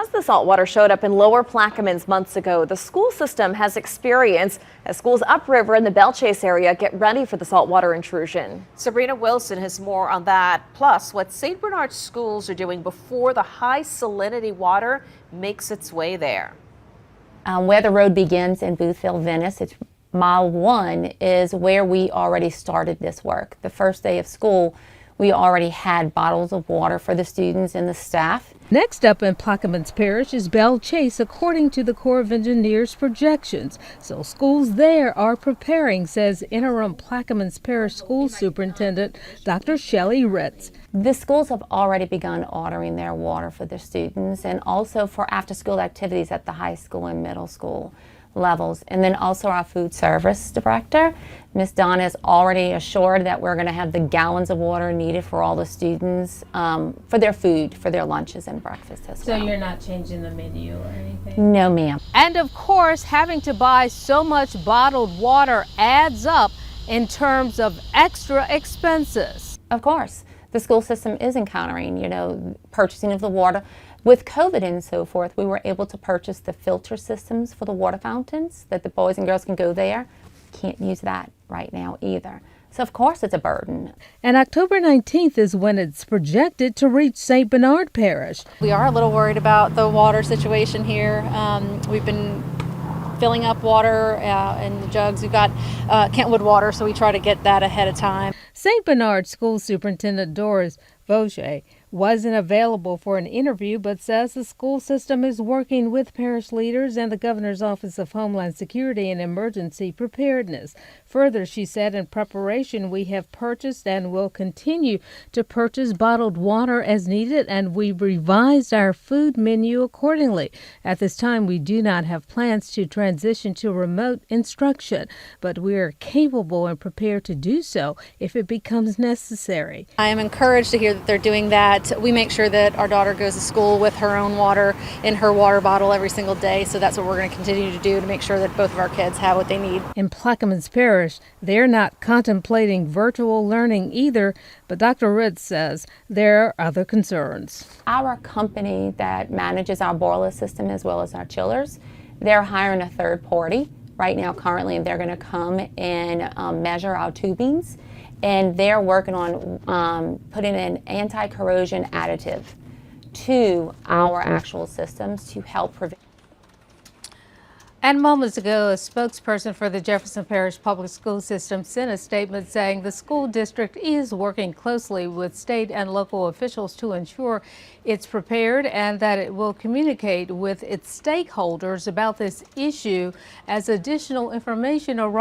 As the saltwater showed up in Lower Plaquemines months ago, the school system has experience as schools upriver in the Belle Chase area get ready for the saltwater intrusion. Sabrina Wilson has more on that, plus what St. Bernard schools are doing before the high salinity water makes its way there. Where the road begins in Boothville, Venice, it's mile 1 is where we already started this work. The first day of school, we already had bottles of water for the students and the staff. Next up in Plaquemines Parish is Belle Chase, according to the Corps of Engineers projections. So schools there are preparing, says interim Plaquemines Parish School Superintendent Dr. Shelley Ritz. The schools have already begun ordering their water for their students and also for after-school activities at the high school and middle school levels. And then also our food service director, Ms. Donna, is already assured that we're going to have the gallons of water needed for all the students for their food, for their lunches and breakfast as well. So you're not changing the menu or anything? No, ma'am. And of course, having to buy so much bottled water adds up in terms of extra expenses. Of course. The school system is encountering, purchasing of the water. With COVID and so forth, we were able to purchase the filter systems for the water fountains that the boys and girls can go there. Can't use that right now either. So of course it's a burden. And October 19th is when it's projected to reach St. Bernard Parish. We are a little worried about the water situation here. We've been filling up water in the jugs. We've got Kentwood water, so we try to get that ahead of time. St. Bernard School Superintendent Doris Vaucher wasn't available for an interview, but says the school system is working with parish leaders and the Governor's Office of Homeland Security and Emergency Preparedness. Further, she said, in preparation, we have purchased and will continue to purchase bottled water as needed, and we've revised our food menu accordingly. At this time, we do not have plans to transition to remote instruction, but we are capable and prepared to do so if it becomes necessary. I am encouraged to hear that they're doing that. We make sure that our daughter goes to school with her own water in her water bottle every single day, so that's what we're going to continue to do to make sure that both of our kids have what they need. In Plaquemines Parish, they're not contemplating virtual learning either, but Dr. Ritz says there are other concerns. Our company that manages our boiler system as well as our chillers, they're hiring a third party right now currently, and they're going to come and measure our tubings. And they're working on putting an anti-corrosion additive to our actual systems to help prevent. And moments ago, a spokesperson for the Jefferson Parish Public School System sent a statement saying the school district is working closely with state and local officials to ensure it's prepared and that it will communicate with its stakeholders about this issue as additional information arises.